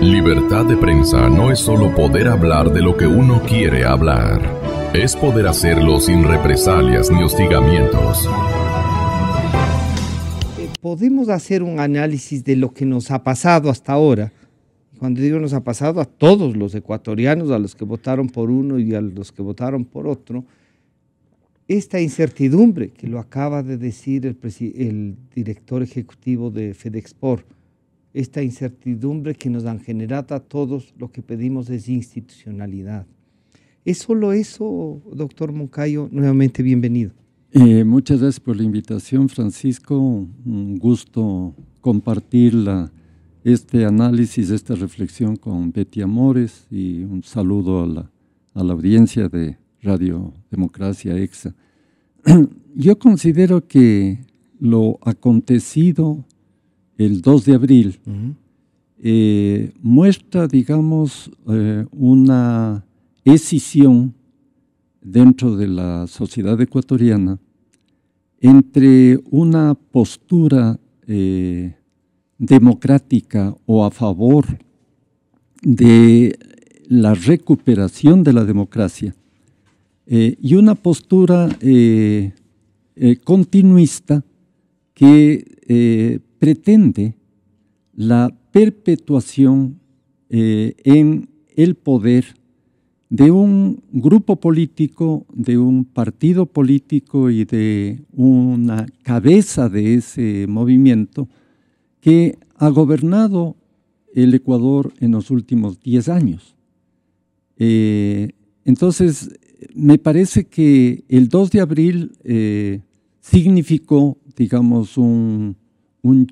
Libertad de prensa no es solo poder hablar de lo que uno quiere hablar. Es poder hacerlo sin represalias ni hostigamientos. Podemos hacer un análisis de lo que nos ha pasado hasta ahora. Cuando digo nos ha pasado a todos los ecuatorianos, a los que votaron por uno y a los que votaron por otro, esta incertidumbre que lo acaba de decir el director ejecutivo de FedExport, esta incertidumbre que nos han generado a todos, lo que pedimos es institucionalidad. ¿Es solo eso, doctor Moncayo? Nuevamente bienvenido. Muchas gracias por la invitación, Francisco. Un gusto compartir este análisis, esta reflexión con Betty Amores, y un saludo a la audiencia de Radio Democracia EXA. Yo considero que lo acontecido el 2 de abril muestra, digamos, una escisión dentro de la sociedad ecuatoriana entre una postura democrática o a favor de la recuperación de la democracia y una postura continuista que pretende la perpetuación en el poder de un grupo político, de un partido político y de una cabeza de ese movimiento que ha gobernado el Ecuador en los últimos 10 años. Entonces, me parece que el 2 de abril significó, digamos, un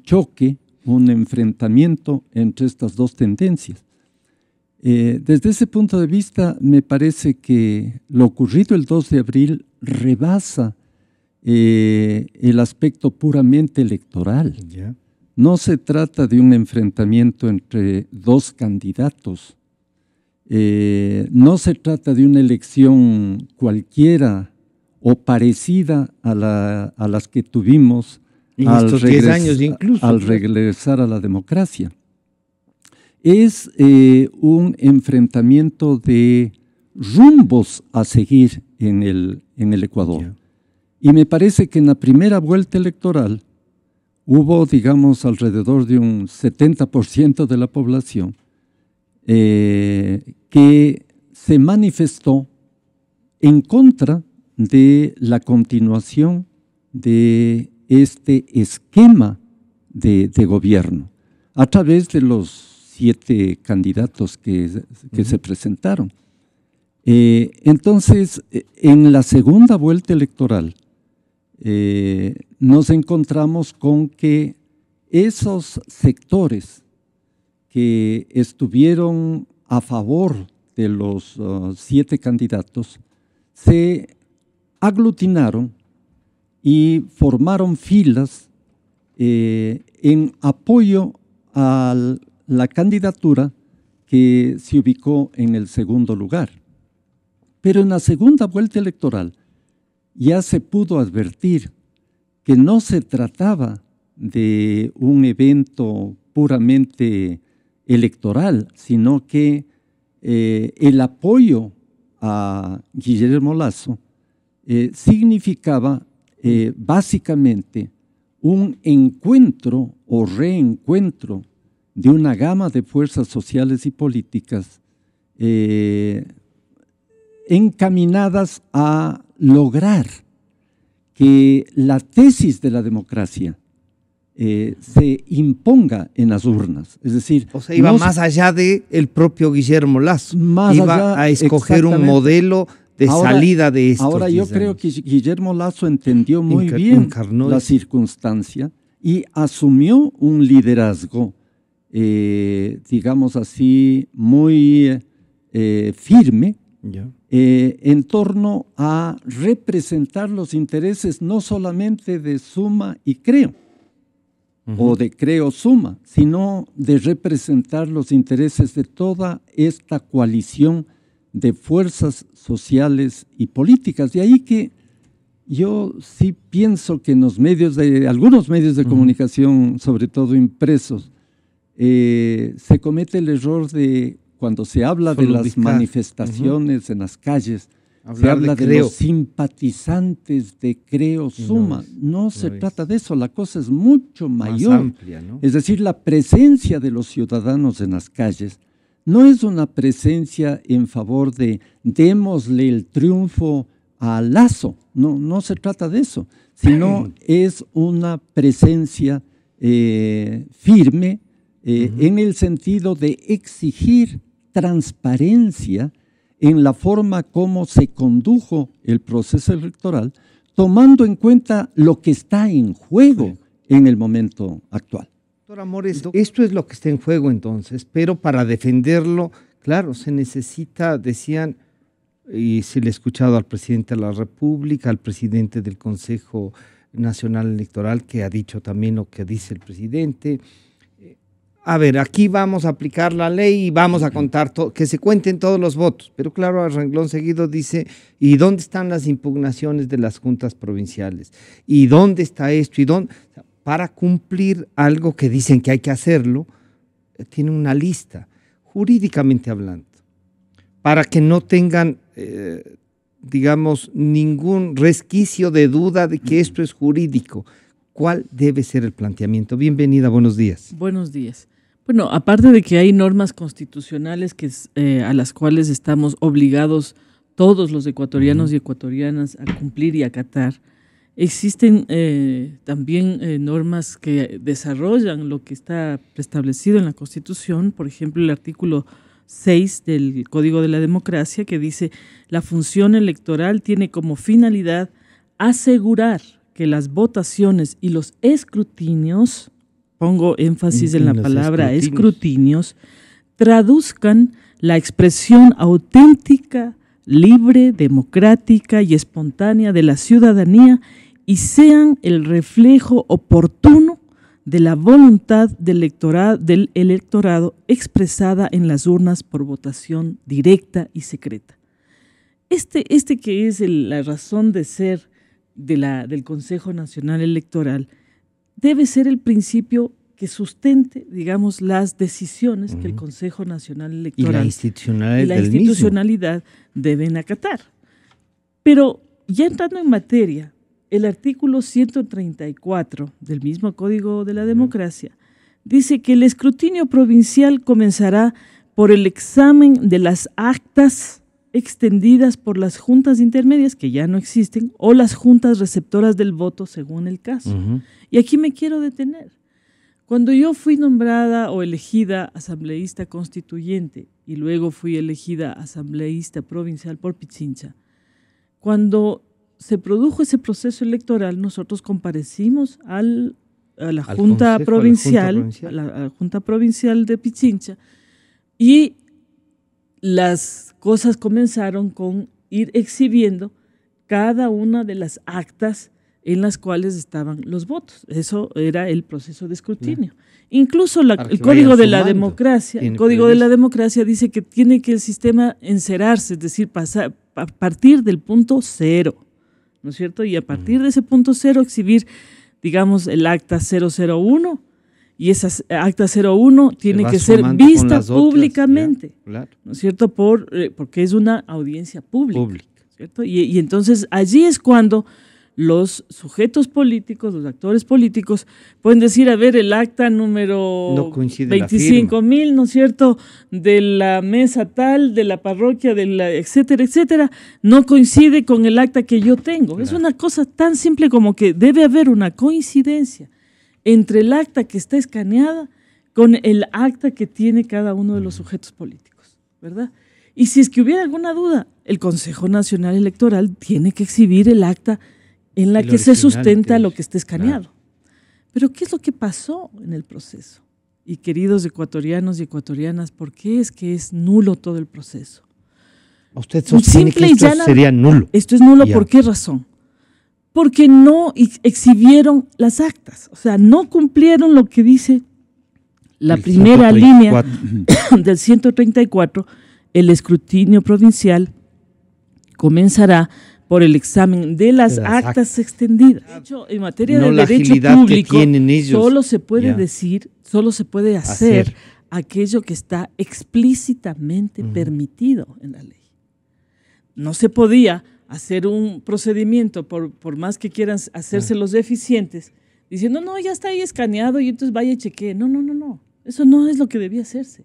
choque, un enfrentamiento entre estas dos tendencias. Desde ese punto de vista, me parece que lo ocurrido el 2 de abril rebasa el aspecto puramente electoral. Yeah. No se trata de un enfrentamiento entre dos candidatos, no se trata de una elección cualquiera o parecida a las que tuvimos al 10 años incluso, al regresar a la democracia. Es un enfrentamiento de rumbos a seguir en el Ecuador. Yeah. Y me parece que en la primera vuelta electoral hubo, digamos, alrededor de un 70% de la población que se manifestó en contra de la continuación de este esquema de gobierno a través de los 7 candidatos que se presentaron. Entonces, en la segunda vuelta electoral, nos encontramos con que esos sectores que estuvieron a favor de los 7 candidatos se aglutinaron y formaron filas en apoyo a la candidatura que se ubicó en el segundo lugar. Pero en la segunda vuelta electoral ya se pudo advertir que no se trataba de un evento puramente electoral, sino que el apoyo a Guillermo Lasso significaba básicamente un encuentro o reencuentro de una gama de fuerzas sociales y políticas encaminadas a lograr que la tesis de la democracia se imponga en las urnas. Es decir, o sea, iba más allá del propio Guillermo Lasso, iba a escoger un modelo de salida de esto. Ahora yo creo que Guillermo Lasso entendió muy bien la circunstancia y asumió un liderazgo, digamos así, muy firme, en torno a representar los intereses no solamente de Suma y Creo, o de Creo Suma, sino de representar los intereses de toda esta coalición de fuerzas sociales y políticas. De ahí que yo sí pienso que en algunos medios de comunicación, sobre todo impresos, se comete el error de, cuando se habla de las manifestaciones en las calles, se habla de los simpatizantes de Creo Suma. No se trata de eso, la cosa es mucho mayor. Más amplia, ¿no? Es decir, la presencia de los ciudadanos en las calles no es una presencia en favor de démosle el triunfo a Lazo, no se trata de eso, sino es una presencia firme en el sentido de exigir transparencia en la forma como se condujo el proceso electoral, tomando en cuenta lo que está en juego en el momento actual. Doctor Amores, esto es lo que está en juego entonces, pero para defenderlo, claro, se necesita, decían, y se le ha escuchado al presidente de la República, al presidente del Consejo Nacional Electoral, que ha dicho también lo que dice el presidente. A ver, aquí vamos a aplicar la ley y vamos a contar, que se cuenten todos los votos. Pero claro, a renglón seguido dice, ¿y dónde están las impugnaciones de las juntas provinciales? ¿Y dónde está esto? ¿Y dónde? Para cumplir algo que dicen que hay que hacerlo, tiene una lista, jurídicamente hablando, para que no tengan, digamos, ningún resquicio de duda de que esto es jurídico. ¿Cuál debe ser el planteamiento? Bienvenida, buenos días. Buenos días. Bueno, aparte de que hay normas constitucionales a las cuales estamos obligados todos los ecuatorianos y ecuatorianas a cumplir y acatar, existen también normas que desarrollan lo que está preestablecido en la Constitución, por ejemplo, el artículo 6 del Código de la Democracia, que dice: la función electoral tiene como finalidad asegurar que las votaciones y los escrutinios, pongo énfasis en la palabra escrutinios, traduzcan la expresión auténtica, libre, democrática y espontánea de la ciudadanía y sean el reflejo oportuno de la voluntad del electorado expresada en las urnas por votación directa y secreta. Este que es la razón de ser del Consejo Nacional Electoral debe ser el principio que sustente, digamos, las decisiones que el Consejo Nacional Electoral y la institucionalidad deben acatar. Pero ya entrando en materia, el artículo 134 del mismo Código de la Democracia dice que el escrutinio provincial comenzará por el examen de las actas extendidas por las juntas intermedias, que ya no existen, o las juntas receptoras del voto, según el caso. Y aquí me quiero detener. Cuando yo fui nombrada o elegida asambleísta constituyente y luego fui elegida asambleísta provincial por Pichincha, cuando se produjo ese proceso electoral, nosotros comparecimos a la Junta Provincial de Pichincha, y las cosas comenzaron con ir exhibiendo cada una de las actas en las cuales estaban los votos. Eso era el proceso de escrutinio. Incluso el Código de la Democracia, dice que tiene que el sistema encerarse, es decir, pasar a partir del punto cero, ¿no es cierto? Y a partir de ese punto cero exhibir, digamos, el acta 001, y esa acta 01 tiene que ser vista públicamente, claro, ¿no es cierto? Porque es una audiencia pública. ¿Cierto? Y entonces allí es cuando los sujetos políticos, los actores políticos pueden decir, a ver, el acta número 25.000, ¿no es cierto?, de la mesa tal, de la parroquia, etcétera, etcétera, no coincide con el acta que yo tengo. Claro. Es una cosa tan simple como que debe haber una coincidencia entre el acta que está escaneada con el acta que tiene cada uno de los sujetos políticos, ¿verdad? Y si es que hubiera alguna duda, el Consejo Nacional Electoral tiene que exhibir el acta en la que se sustenta lo que está escaneado. Claro. Pero ¿qué es lo que pasó en el proceso? Y queridos ecuatorianos y ecuatorianas, ¿por qué es que es nulo todo el proceso? Usted sostiene que esto sería nulo. Esto es nulo, ¿por qué razón? Porque no exhibieron las actas, o sea, no cumplieron lo que dice la primera línea del 134, el escrutinio provincial comenzará por el examen de las actas extendidas. De hecho, en materia de derecho público, solo se puede decir, solo se puede hacer aquello que está explícitamente permitido en la ley. No se podía hacer un procedimiento, por más que quieran hacerse los deficientes, diciendo, no, ya está ahí escaneado y entonces vaya y chequee. No. Eso no es lo que debía hacerse.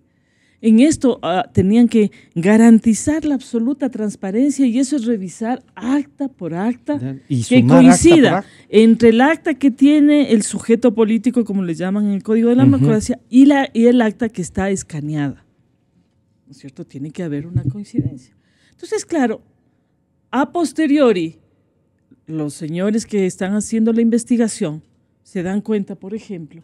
En esto tenían que garantizar la absoluta transparencia y eso es revisar acta por acta y que coincida entre el acta que tiene el sujeto político, como le llaman en el Código de la Democracia, y el acta que está escaneada. ¿No es cierto? Tiene que haber una coincidencia. Entonces, claro, a posteriori, los señores que están haciendo la investigación se dan cuenta, por ejemplo,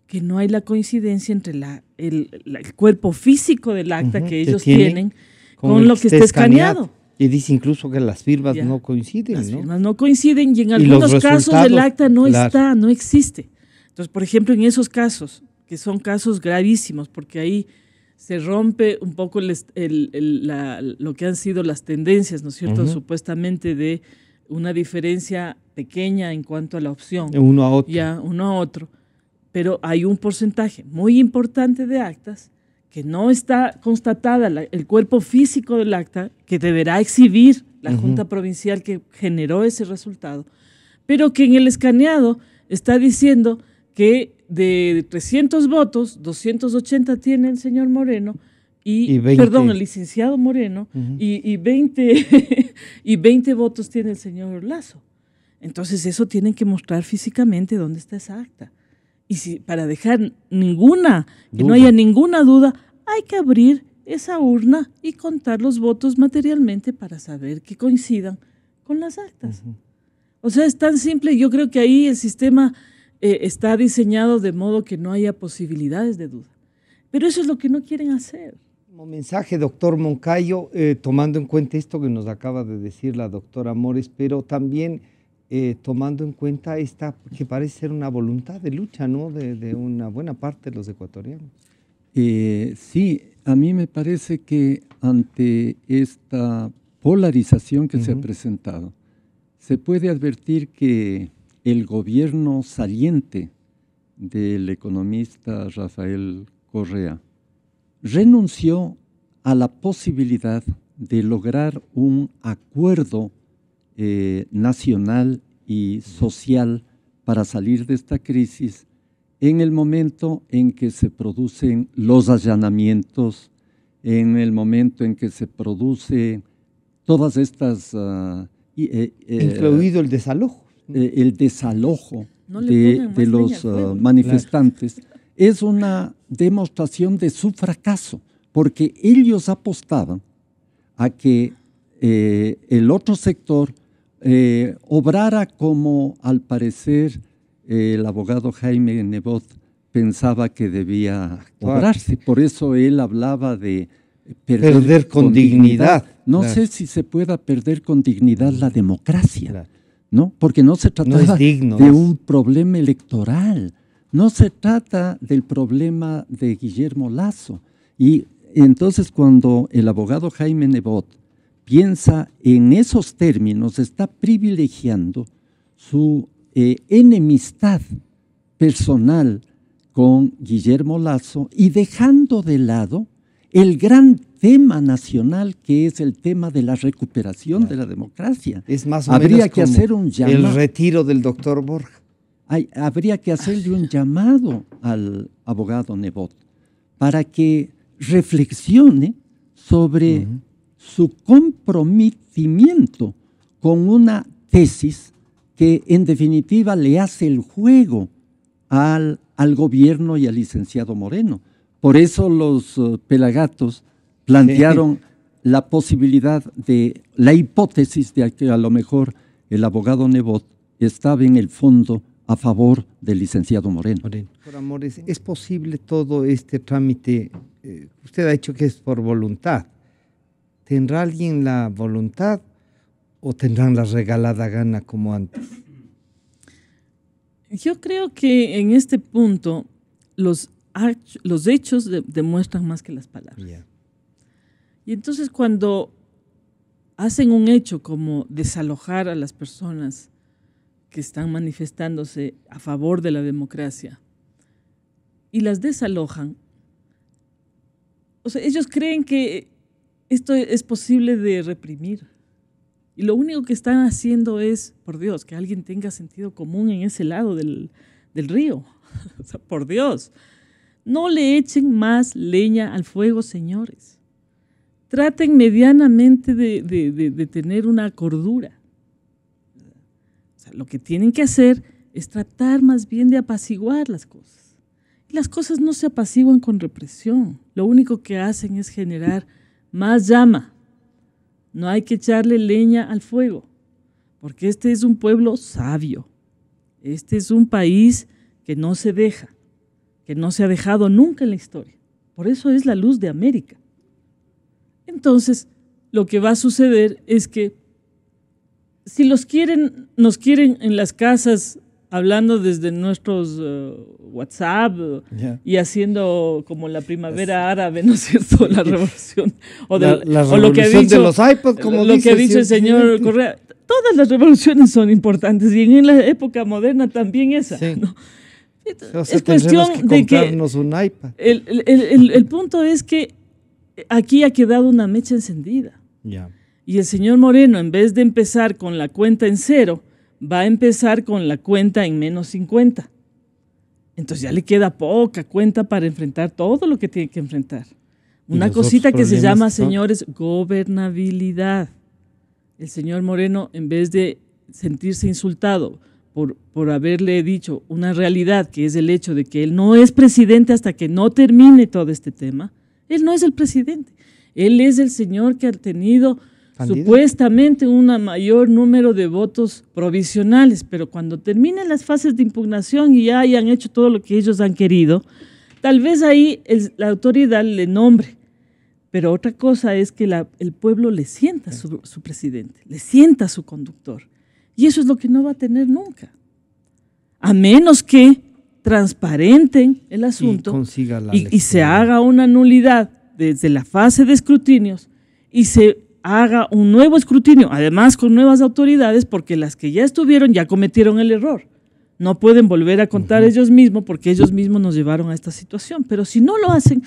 que no hay la coincidencia entre el cuerpo físico del acta que ellos tienen con lo que está escaneado. Y dice incluso que las firmas no coinciden. Las firmas no coinciden y en algunos casos el acta no está, no existe. Entonces, por ejemplo, en esos casos, que son casos gravísimos, porque ahí se rompe un poco lo que han sido las tendencias, ¿no es cierto?, supuestamente de una diferencia pequeña en cuanto a la opción. Uno a otro. Uno a otro. Pero hay un porcentaje muy importante de actas que no está constatada el cuerpo físico del acta que deberá exhibir la Junta Provincial que generó ese resultado, pero que en el escaneado está diciendo que de 300 votos, 280 tiene el señor Moreno, el licenciado Moreno, y 20 votos tiene el señor Lazo. Entonces eso tienen que mostrar físicamente dónde está esa acta. Y para dejar que no haya ninguna duda, hay que abrir esa urna y contar los votos materialmente para saber que coincidan con las actas. O sea, es tan simple. Yo creo que ahí el sistema está diseñado de modo que no haya posibilidades de duda. Pero eso es lo que no quieren hacer. Como mensaje, doctor Moncayo, tomando en cuenta esto que nos acaba de decir la doctora Mores, pero también tomando en cuenta esta que parece ser una voluntad de lucha, ¿no?, de una buena parte de los ecuatorianos. Sí, a mí me parece que ante esta polarización que se ha presentado, se puede advertir que el gobierno saliente del economista Rafael Correa renunció a la posibilidad de lograr un acuerdo nacional y social para salir de esta crisis en el momento en que se producen los allanamientos, en el momento en que se produce todas estas… incluido el desalojo. El desalojo de los manifestantes. Es una demostración de su fracaso, porque ellos apostaban a que el otro sector obrara como, al parecer, el abogado Jaime Nebot pensaba que debía obrarse. Por eso él hablaba de perder con dignidad. No sé si se pueda perder con dignidad la democracia, ¿no? Porque no se trataba de un problema electoral, no se trata del problema de Guillermo Lazo. Y entonces cuando el abogado Jaime Nebot piensa en esos términos, está privilegiando su enemistad personal con Guillermo Lazo y dejando de lado el gran tema nacional que es el tema de la recuperación de la democracia. Es más o habría menos que hacer un llamado, el retiro del doctor Borja. Habría que hacerle un llamado al abogado Nebot para que reflexione sobre su comprometimiento con una tesis que en definitiva le hace el juego al gobierno y al licenciado Moreno. Por eso los pelagatos plantearon la posibilidad de la hipótesis de que a lo mejor el abogado Nebot estaba en el fondo a favor del licenciado Moreno. Doctor Amores, ¿es posible todo este trámite? Usted ha dicho que es por voluntad. ¿Tendrá alguien la voluntad o tendrán la regalada gana como antes? Yo creo que en este punto los hechos demuestran más que las palabras. Y entonces cuando hacen un hecho como desalojar a las personas que están manifestándose a favor de la democracia y las desalojan, o sea, ellos creen que esto es posible de reprimir. Y lo único que están haciendo es, por Dios, que alguien tenga sentido común en ese lado del río. O sea, por Dios, no le echen más leña al fuego, señores. Traten medianamente de tener una cordura. O sea, lo que tienen que hacer es tratar más bien de apaciguar las cosas. Y las cosas no se apaciguan con represión. Lo único que hacen es generar más llama. No hay que echarle leña al fuego, porque este es un pueblo sabio. Este es un país que no se deja, que no se ha dejado nunca en la historia. Por eso es la luz de América. Entonces, lo que va a suceder es que si nos quieren en las casas, hablando desde nuestros WhatsApp y haciendo como la primavera árabe, ¿no es cierto? La revolución. O lo que ha dicho, de los iPods, como lo que ha dicho el señor Correa. Todas las revoluciones son importantes y en la época moderna también esa. Sí. ¿No? Es cuestión de que un iPad. El punto es que aquí ha quedado una mecha encendida. Y el señor Moreno, en vez de empezar con la cuenta en 0, va a empezar con la cuenta en -50. Entonces ya le queda poca cuenta para enfrentar todo lo que tiene que enfrentar. Una cosita que se llama, señores, gobernabilidad. El señor Moreno, en vez de sentirse insultado por haberle dicho una realidad, que es el hecho de que él no es presidente hasta que no termine todo este tema, él no es el presidente. Él es el señor que ha tenido supuestamente un mayor número de votos provisionales, pero cuando terminen las fases de impugnación y ya hayan hecho todo lo que ellos han querido, tal vez ahí la autoridad le nombre. Pero otra cosa es que el pueblo le sienta su presidente, le sienta su conductor. Y eso es lo que no va a tener nunca. A menos que transparenten el asunto y se haga una nulidad desde la fase de escrutinios y se haga un nuevo escrutinio, además con nuevas autoridades, porque las que ya estuvieron ya cometieron el error. No pueden volver a contar ellos mismos porque ellos mismos nos llevaron a esta situación. Pero si no lo hacen,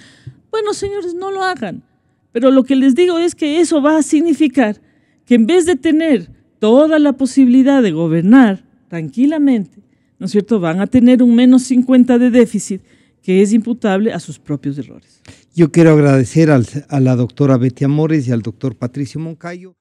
bueno, señores, no lo hagan. Pero lo que les digo es que eso va a significar que en vez de tener toda la posibilidad de gobernar tranquilamente, ¿no es cierto?, van a tener un -50 de déficit que es imputable a sus propios errores. Yo quiero agradecer a la doctora Betty Amores y al doctor Patricio Moncayo.